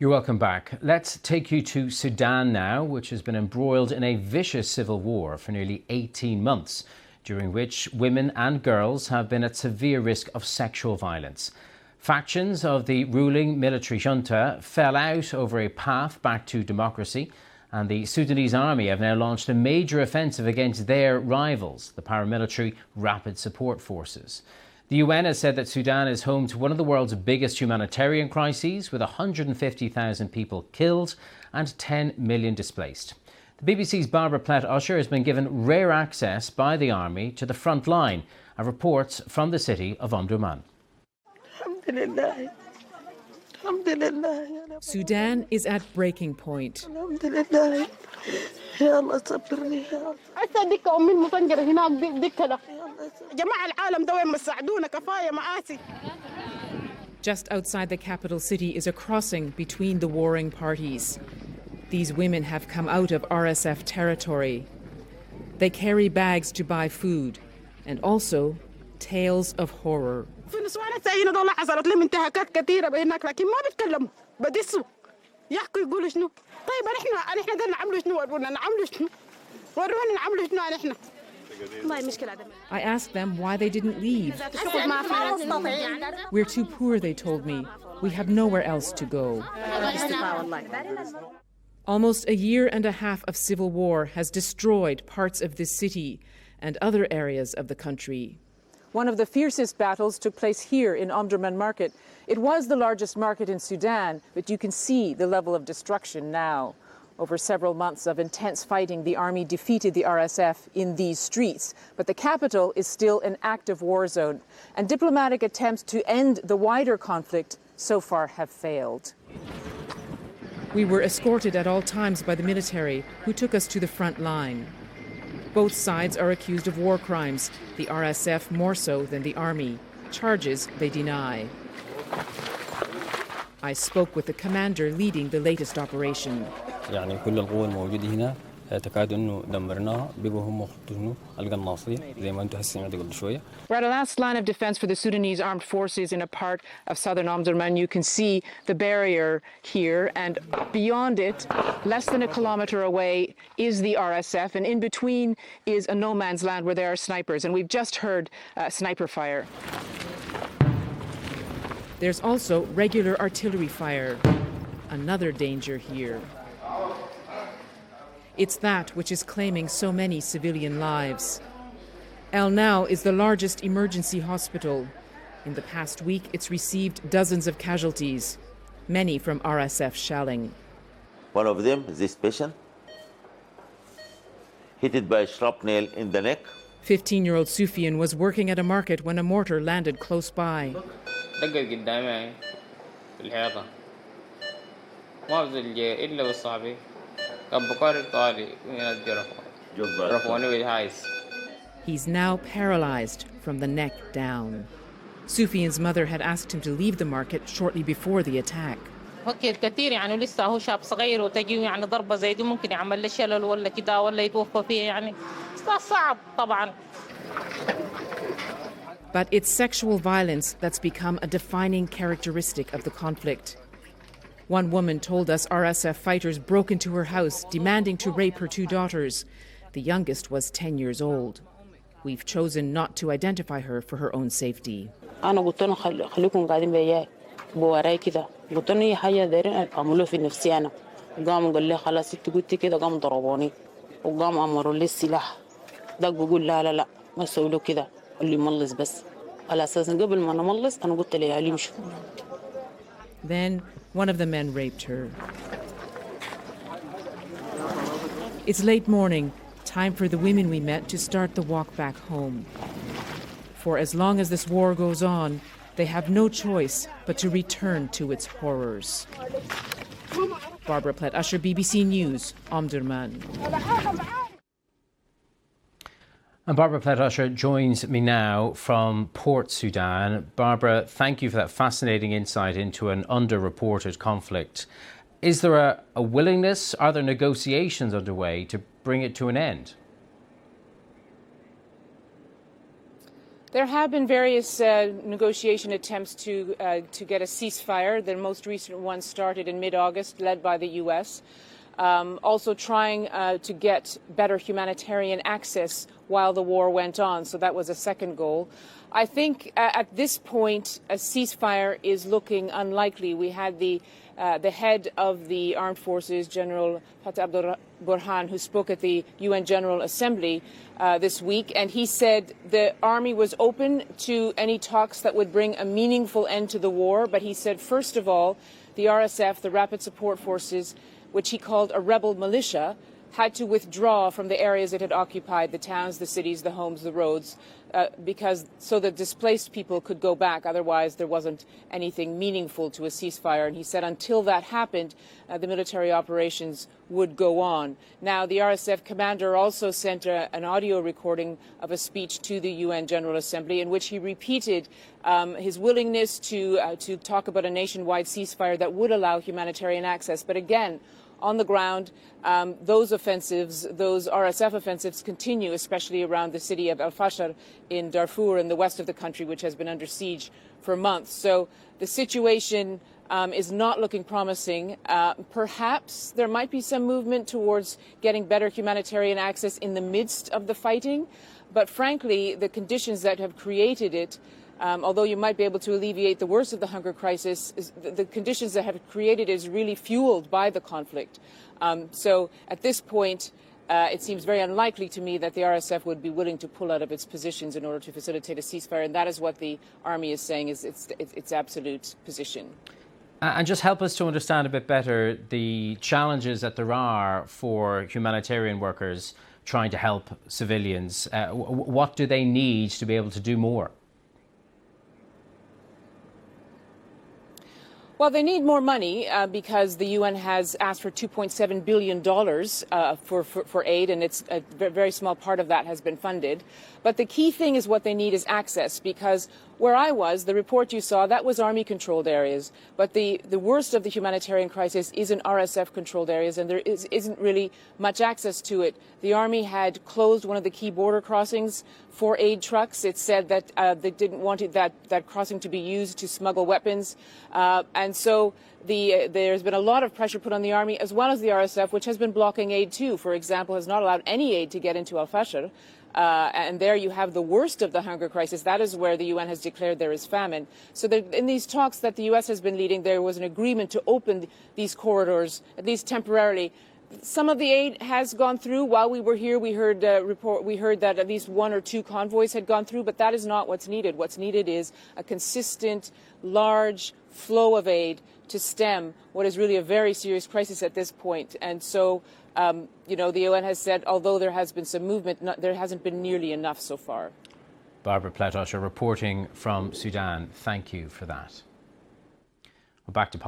You're welcome back. Let's take you to Sudan now, which has been embroiled in a vicious civil war for nearly 18 months, during which women and girls have been at severe risk of sexual violence. Factions of the ruling military junta fell out over a path back to democracy, and the Sudanese army have now launched a major offensive against their rivals, the paramilitary Rapid Support Forces. The UN has said that Sudan is home to one of the world's biggest humanitarian crises, with 150,000 people killed and 10 million displaced. The BBC's Barbara Plett Usher has been given rare access by the army to the front line of reports from the city of Omdurman. Sudan is at breaking point. Just outside the capital city is a crossing between the warring parties. These women have come out of RSF territory. They carry bags to buy food and also tales of horror. I asked them why they didn't leave. We're too poor, they told me. We have nowhere else to go. Almost a year and a half of civil war has destroyed parts of this city and other areas of the country. One of the fiercest battles took place here in Omdurman market. It was the largest market in Sudan, but you can see the level of destruction now. Over several months of intense fighting, the army defeated the RSF in these streets. But the capital is still an active war zone, and diplomatic attempts to end the wider conflict so far have failed. We were escorted at all times by the military, who took us to the front line. Both sides are accused of war crimes, the RSF more so than the army, charges they deny. I spoke with the commander leading the latest operation. We're at a last line of defense for the Sudanese armed forces in a part of southern Omdurman. You can see the barrier here, and beyond it, less than a kilometer away, is the RSF, and in between is a no man's land where there are snipers, and we've just heard sniper fire. There's also regular artillery fire, another danger here. It's that which is claiming so many civilian lives. El Now is the largest emergency hospital. In the past week, it's received dozens of casualties, many from RSF shelling. One of them, this patient, hit by a shrapnel in the neck. 15-year-old Sufian was working at a market when a mortar landed close by. He's now paralyzed from the neck down. Sufian's mother had asked him to leave the market shortly before the attack. But it's sexual violence that's become a defining characteristic of the conflict. One woman told us RSF fighters broke into her house, demanding to rape her two daughters. The youngest was 10 years old. We've chosen not to identify her for her own safety. Then one of the men raped her. It's late morning, time for the women we met to start the walk back home. For as long as this war goes on, they have no choice but to return to its horrors. Barbara Plett Usher, BBC News, Omdurman. And Barbara Plett Usher joins me now from Port Sudan. Barbara, thank you for that fascinating insight into an underreported conflict. Is there a willingness, are there negotiations underway to bring it to an end? There have been various negotiation attempts to get a ceasefire. The most recent one started in mid-August, led by the U.S., also trying to get better humanitarian access while the war went on. So that was a second goal. I think at this point, a ceasefire is looking unlikely. We had the head of the armed forces, General Fatah Burhan, who spoke at the UN General Assembly this week, and he said the army was open to any talks that would bring a meaningful end to the war. But he said, first of all, the RSF, the Rapid Support Forces, which he called a rebel militia, had to withdraw from the areas it had occupied, the towns, the cities, the homes, the roads, so that displaced people could go back. Otherwise, there wasn't anything meaningful to a ceasefire. And he said until that happened, the military operations would go on. Now, the RSF commander also sent an audio recording of a speech to the UN General Assembly in which he repeated his willingness to talk about a nationwide ceasefire that would allow humanitarian access. But again, on the ground, those offensives, those RSF offensives continue, especially around the city of Al-Fashar in Darfur in the west of the country, which has been under siege for months. So the situation is not looking promising. Perhaps there might be some movement towards getting better humanitarian access in the midst of the fighting. But frankly, the conditions that have created it, although you might be able to alleviate the worst of the hunger crisis, the conditions that have created is really fueled by the conflict. So at this point, it seems very unlikely to me that the RSF would be willing to pull out of its positions in order to facilitate a ceasefire, and that is what the army is saying is its absolute position. And just help us to understand a bit better the challenges that there are for humanitarian workers trying to help civilians. What do they need to be able to do more? Well, they need more money because the UN has asked for $2.7 billion for aid, and it's a very small part of that has been funded. But the key thing is what they need is access, because where I was, the report you saw, that was army-controlled areas. But the worst of the humanitarian crisis is in RSF-controlled areas, and there isn't really much access to it. The army had closed one of the key border crossings for aid trucks. It said that they didn't want that crossing to be used to smuggle weapons. And so there's been a lot of pressure put on the army, as well as the RSF, which has been blocking aid too. For example, has not allowed any aid to get into Al-Fashar. And there you have the worst of the hunger crisis. That is where the UN has declared there is famine. So in these talks that the US has been leading, there was an agreement to open these corridors, at least temporarily. Some of the aid has gone through. While we were here, we heard that at least one or two convoys had gone through, but that is not what's needed. What's needed is a consistent, large flow of aid to stem what is really a very serious crisis at this point. And so, the UN has said, although there has been some movement, there hasn't been nearly enough so far. Barbara Plett Usher reporting from Sudan. Thank you for that. We're back to